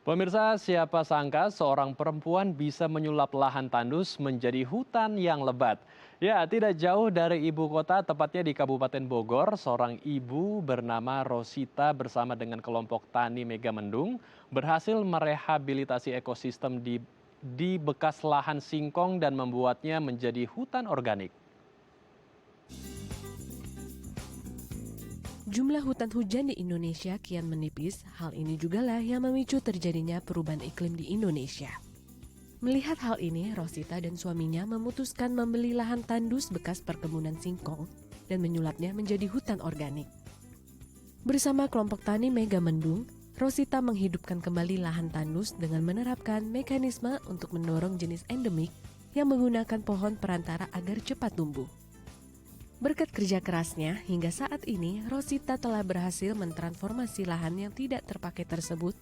Pemirsa, siapa sangka seorang perempuan bisa menyulap lahan tandus menjadi hutan yang lebat. Ya, tidak jauh dari ibu kota, tepatnya di Kabupaten Bogor, seorang ibu bernama Rosita bersama dengan kelompok tani Megamendung berhasil merehabilitasi ekosistem di bekas lahan singkong dan membuatnya menjadi hutan organik. Jumlah hutan hujan di Indonesia kian menipis, hal ini jugalah yang memicu terjadinya perubahan iklim di Indonesia. Melihat hal ini, Rosita dan suaminya memutuskan membeli lahan tandus bekas perkebunan singkong dan menyulapnya menjadi hutan organik. Bersama kelompok tani Megamendung, Rosita menghidupkan kembali lahan tandus dengan menerapkan mekanisme untuk mendorong jenis endemik yang menggunakan pohon perantara agar cepat tumbuh. Berkat kerja kerasnya, hingga saat ini Rosita telah berhasil mentransformasi lahan yang tidak terpakai tersebut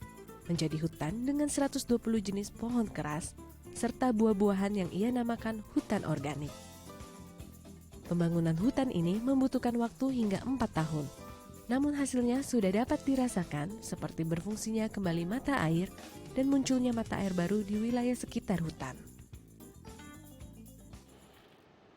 menjadi hutan dengan 120 jenis pohon keras serta buah-buahan yang ia namakan hutan organik. Pembangunan hutan ini membutuhkan waktu hingga 4 tahun. Namun hasilnya sudah dapat dirasakan seperti berfungsinya kembali mata air dan munculnya mata air baru di wilayah sekitar hutan.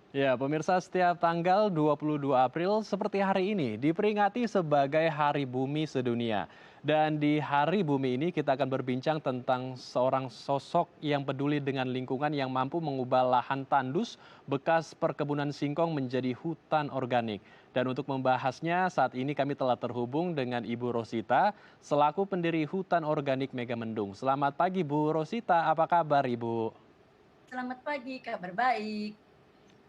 Ya, pemirsa, setiap tanggal 22 April seperti hari ini diperingati sebagai Hari Bumi Sedunia. Dan di Hari Bumi ini kita akan berbincang tentang seorang sosok yang peduli dengan lingkungan yang mampu mengubah lahan tandus bekas perkebunan singkong menjadi hutan organik. Dan untuk membahasnya saat ini kami telah terhubung dengan Ibu Rosita selaku pendiri Hutan Organik Megamendung. Selamat pagi Bu Rosita, apa kabar Ibu? Selamat pagi, kabar baik.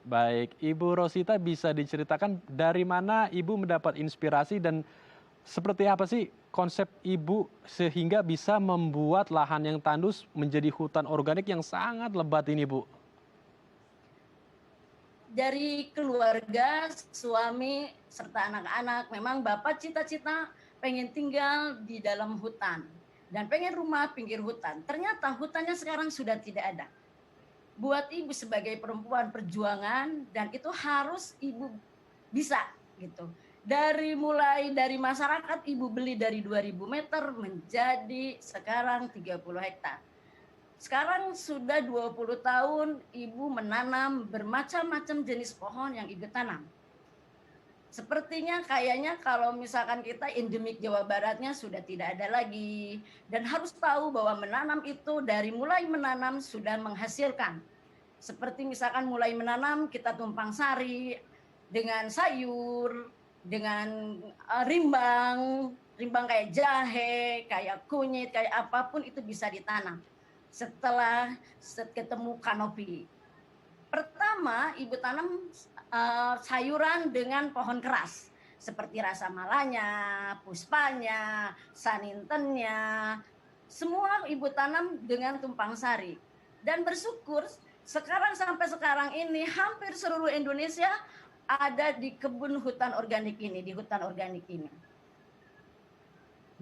Baik, Ibu Rosita bisa diceritakan dari mana Ibu mendapat inspirasi dan seperti apa sih konsep Ibu sehingga bisa membuat lahan yang tandus menjadi hutan organik yang sangat lebat ini, Bu? Dari keluarga, suami, serta anak-anak, memang Bapak cita-cita pengen tinggal di dalam hutan. Dan pengen rumah pinggir hutan. Ternyata hutannya sekarang sudah tidak ada. Buat ibu sebagai perempuan perjuangan, dan itu harus ibu bisa gitu. Mulai dari masyarakat, ibu beli dari 2000 meter menjadi sekarang 30 hektar. Sekarang sudah 20 tahun ibu menanam bermacam-macam jenis pohon yang ibu tanam. Sepertinya kayaknya kalau misalkan kita endemik Jawa Baratnya sudah tidak ada lagi. Dan harus tahu bahwa menanam itu dari mulai menanam sudah menghasilkan. Seperti misalkan mulai menanam kita tumpang sari dengan sayur, dengan rimbang kayak jahe, kayak kunyit, kayak apapun itu bisa ditanam. Setelah ketemu kanopi. Pertama, ibu tanam sayuran dengan pohon keras. Seperti rasa malanya, puspanya, sanintennya. Semua ibu tanam dengan tumpang sari. Dan bersyukur sampai sekarang ini hampir seluruh Indonesia ada di kebun hutan organik ini, di hutan organik ini.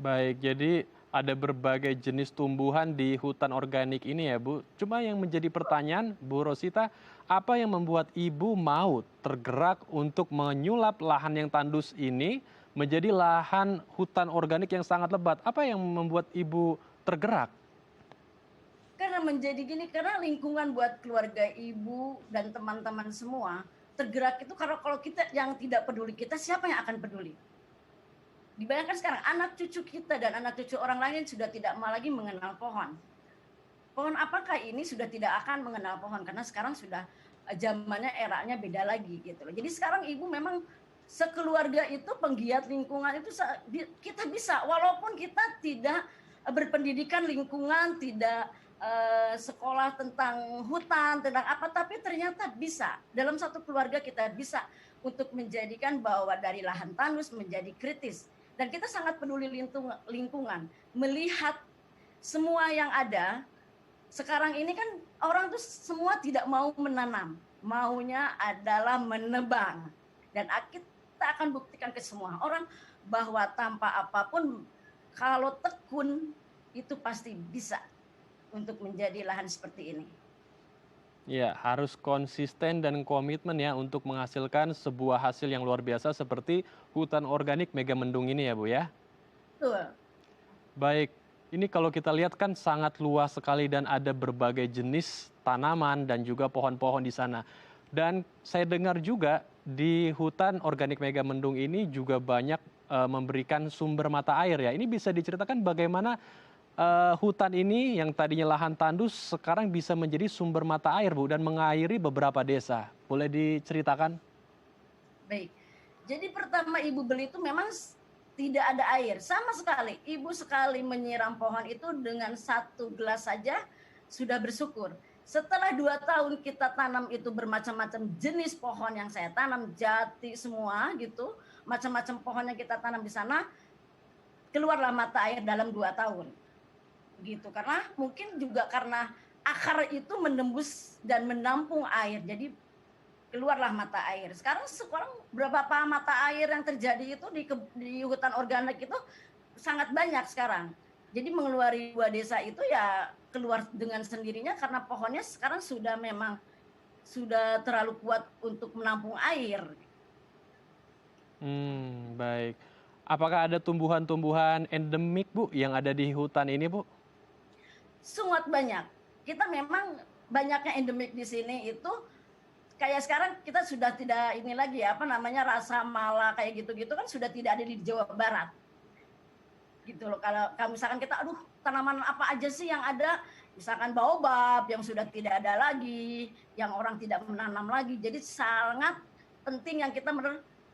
Baik, jadi ada berbagai jenis tumbuhan di hutan organik ini ya, Bu. Cuma yang menjadi pertanyaan, Bu Rosita, apa yang membuat Ibu mau tergerak untuk menyulap lahan yang tandus ini menjadi lahan hutan organik yang sangat lebat? Apa yang membuat Ibu tergerak? Karena menjadi gini, karena lingkungan buat keluarga ibu dan teman-teman semua tergerak itu karena kalau kita yang tidak peduli kita, siapa yang akan peduli? Dibayangkan sekarang anak cucu kita dan anak cucu orang lain sudah tidak mau lagi mengenal pohon. Pohon apakah ini sudah tidak akan mengenal pohon karena sekarang sudah zamannya eranya beda lagi gitu loh. Jadi sekarang ibu memang sekeluarga itu penggiat lingkungan itu kita bisa walaupun kita tidak berpendidikan lingkungan, tidak sekolah tentang hutan, tentang apa, tapi ternyata bisa. Dalam satu keluarga kita bisa untuk menjadikan bahwa dari lahan tandus menjadi kritis. Dan kita sangat peduli lingkungan. Melihat semua yang ada, sekarang ini kan orang tuh semua tidak mau menanam. Maunya adalah menebang. Dan kita akan buktikan ke semua orang bahwa tanpa apapun, kalau tekun, itu pasti bisa untuk menjadi lahan seperti ini. Ya, harus konsisten dan komitmen ya untuk menghasilkan sebuah hasil yang luar biasa seperti hutan organik Megamendung ini ya, Bu ya. Betul. Baik, Ini kalau kita lihat kan sangat luas sekali dan ada berbagai jenis tanaman dan juga pohon-pohon di sana. Dan saya dengar juga di hutan organik Megamendung ini juga banyak memberikan sumber mata air ya. Ini bisa diceritakan bagaimana hutan ini yang tadinya lahan tandus sekarang bisa menjadi sumber mata air, Bu, dan mengairi beberapa desa. Boleh diceritakan? Baik. Jadi pertama ibu beli itu memang tidak ada air sama sekali. Ibu sekali menyiram pohon itu dengan 1 gelas saja sudah bersyukur. Setelah 2 tahun kita tanam itu bermacam-macam jenis pohon yang saya tanam, jati semua gitu, macam-macam pohon yang kita tanam di sana, keluarlah mata air dalam 2 tahun. Gitu, karena mungkin juga karena akar itu menembus dan menampung air. Jadi keluarlah mata air. Sekarang berapa mata air yang terjadi itu di hutan organik itu sangat banyak sekarang. Jadi mengeluari 2 desa itu ya keluar dengan sendirinya karena pohonnya sekarang sudah terlalu kuat untuk menampung air. Baik. Apakah ada tumbuhan-tumbuhan endemik, Bu, yang ada di hutan ini, Bu? Sangat banyak. Kita memang banyaknya endemik di sini itu kayak sekarang kita sudah tidak ini lagi apa namanya rasa mala kayak gitu-gitu kan sudah tidak ada di Jawa Barat. Gitu loh. Kalau misalkan kita aduh tanaman apa aja sih yang ada? Misalkan baobab yang sudah tidak ada lagi, yang orang tidak menanam lagi. Jadi sangat penting yang kita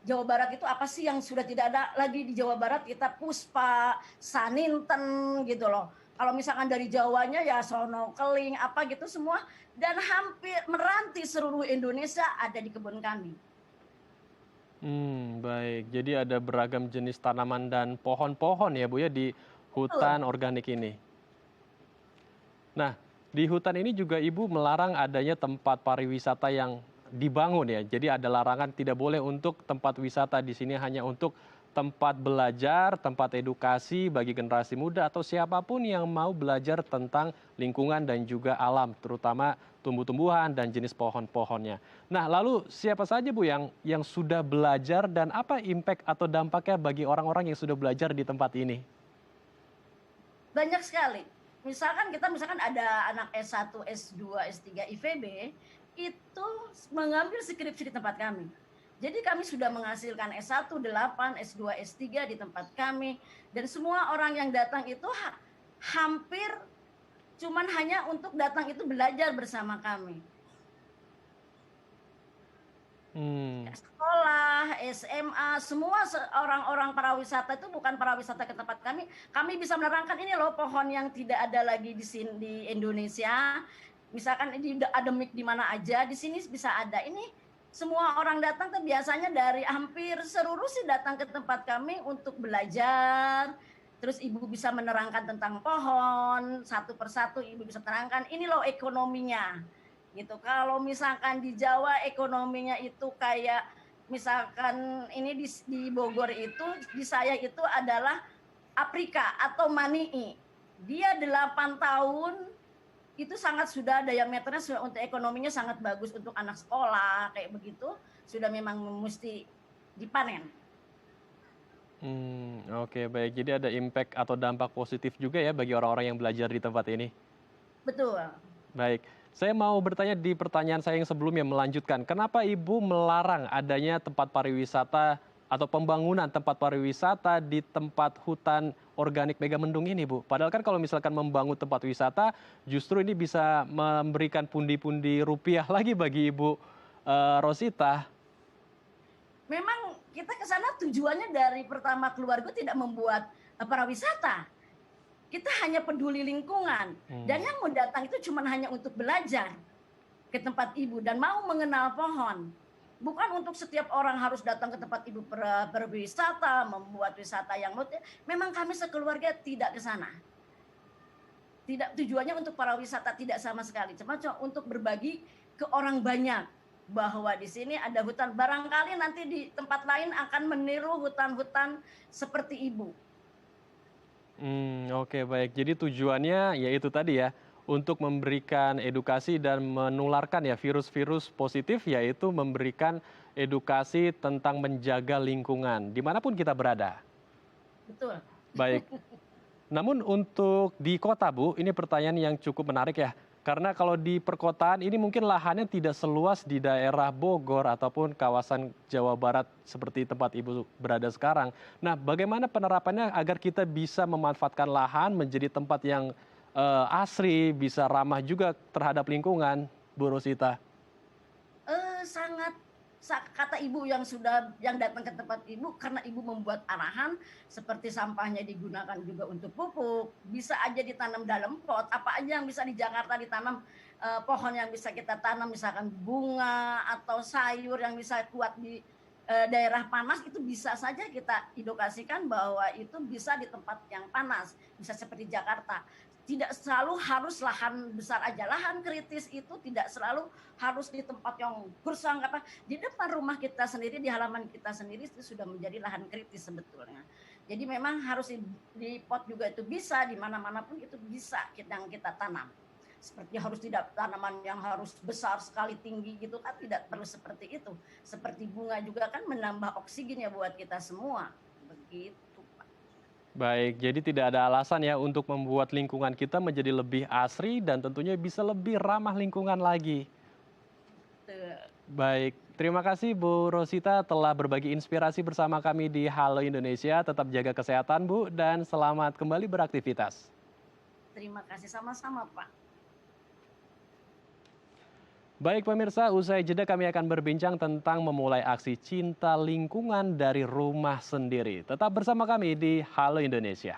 Jawa Barat itu apa sih yang sudah tidak ada lagi di Jawa Barat? Kita puspa, saninten gitu loh. Kalau misalkan dari Jawanya ya sono keling apa gitu semua dan hampir meranti seluruh Indonesia ada di kebun kami. Baik. Jadi ada beragam jenis tanaman dan pohon-pohon ya, Bu, ya di hutan organik ini. Nah, di hutan ini juga Ibu melarang adanya tempat pariwisata yang dibangun ya. Jadi ada larangan tidak boleh untuk tempat wisata di sini hanya untuk tempat belajar, tempat edukasi bagi generasi muda atau siapapun yang mau belajar tentang lingkungan dan juga alam, terutama tumbuh-tumbuhan dan jenis pohon-pohonnya. Nah, lalu siapa saja, Bu, yang sudah belajar dan apa impact atau dampaknya bagi orang-orang yang sudah belajar di tempat ini? Banyak sekali. Misalkan ada anak S1, S2, S3 IVB itu mengambil skripsi di tempat kami. Jadi kami sudah menghasilkan S1 8, S2, S3 di tempat kami dan semua orang yang datang itu hampir cuman hanya untuk datang itu belajar bersama kami. Sekolah, SMA, semua orang-orang parawisata itu bukan parawisata ke tempat kami. Kami bisa menerangkan ini loh pohon yang tidak ada lagi di sini di Indonesia. Misalkan di endemik di mana aja, di sini bisa ada. Ini semua orang datang tuh biasanya dari hampir seluruh sih datang ke tempat kami untuk belajar. Terus ibu bisa menerangkan tentang pohon, satu persatu ibu bisa terangkan. Ini loh ekonominya. Gitu. Kalau misalkan di Jawa ekonominya itu kayak misalkan ini di Bogor itu di saya itu adalah aprika atau manii. Dia 8 tahun itu sangat sudah diameternya sudah untuk ekonominya sangat bagus untuk anak sekolah kayak begitu sudah memang mesti dipanen. Oke, baik. Jadi ada impact atau dampak positif juga ya bagi orang-orang yang belajar di tempat ini. Betul. Baik. Saya mau bertanya di pertanyaan saya yang sebelumnya melanjutkan. Kenapa Ibu melarang adanya tempat pariwisata atau pembangunan tempat pariwisata di tempat hutan organik Megamendung ini, Bu? Padahal kan kalau misalkan membangun tempat wisata, justru ini bisa memberikan pundi-pundi rupiah lagi bagi Ibu Rosita. Memang kita ke sana tujuannya dari pertama keluarga tidak membuat pariwisata. Kita hanya peduli lingkungan dan yang mau datang itu cuma hanya untuk belajar ke tempat ibu dan mau mengenal pohon. Bukan untuk setiap orang harus datang ke tempat ibu berwisata, membuat wisata yang memang kami sekeluarga tidak ke sana. Tidak tujuannya untuk para wisata tidak sama sekali, cuma untuk berbagi ke orang banyak bahwa di sini ada hutan. Barangkali nanti di tempat lain akan meniru hutan-hutan seperti ibu. Oke, baik. Jadi tujuannya yaitu tadi ya, untuk memberikan edukasi dan menularkan ya virus-virus positif, yaitu memberikan edukasi tentang menjaga lingkungan dimanapun kita berada. Betul. Baik. Namun untuk di kota, Bu, ini pertanyaan yang cukup menarik ya. Karena kalau di perkotaan ini mungkin lahannya tidak seluas di daerah Bogor ataupun kawasan Jawa Barat seperti tempat Ibu berada sekarang. Nah, bagaimana penerapannya agar kita bisa memanfaatkan lahan menjadi tempat yang asri, bisa ramah juga terhadap lingkungan, Bu Rosita? Sangat kata ibu yang datang ke tempat ibu, karena ibu membuat arahan seperti sampahnya digunakan juga untuk pupuk, bisa aja ditanam dalam pot, apa aja yang bisa di Jakarta ditanam, pohon yang bisa kita tanam misalkan bunga atau sayur yang bisa kuat di daerah panas, itu bisa saja kita edukasikan bahwa itu bisa di tempat yang panas, bisa seperti Jakarta. Tidak selalu harus lahan besar aja, lahan kritis itu tidak selalu harus di tempat yang gersang apa, di depan rumah kita sendiri, di halaman kita sendiri itu sudah menjadi lahan kritis sebetulnya. Jadi memang harus di pot juga itu bisa, di mana-mana pun itu bisa yang kita tanam. Seperti harus tidak tanaman yang harus besar sekali tinggi gitu kan, tidak perlu seperti itu. Seperti bunga juga kan menambah oksigen ya buat kita semua. Begitu. Baik, jadi tidak ada alasan ya untuk membuat lingkungan kita menjadi lebih asri dan tentunya bisa lebih ramah lingkungan lagi. Tuh. Baik, terima kasih Bu Rosita telah berbagi inspirasi bersama kami di Halo Indonesia. Tetap jaga kesehatan Bu dan selamat kembali beraktivitas. Terima kasih sama-sama Pak. Baik pemirsa, usai jeda kami akan berbincang tentang memulai aksi cinta lingkungan dari rumah sendiri. Tetap bersama kami di Halo Indonesia.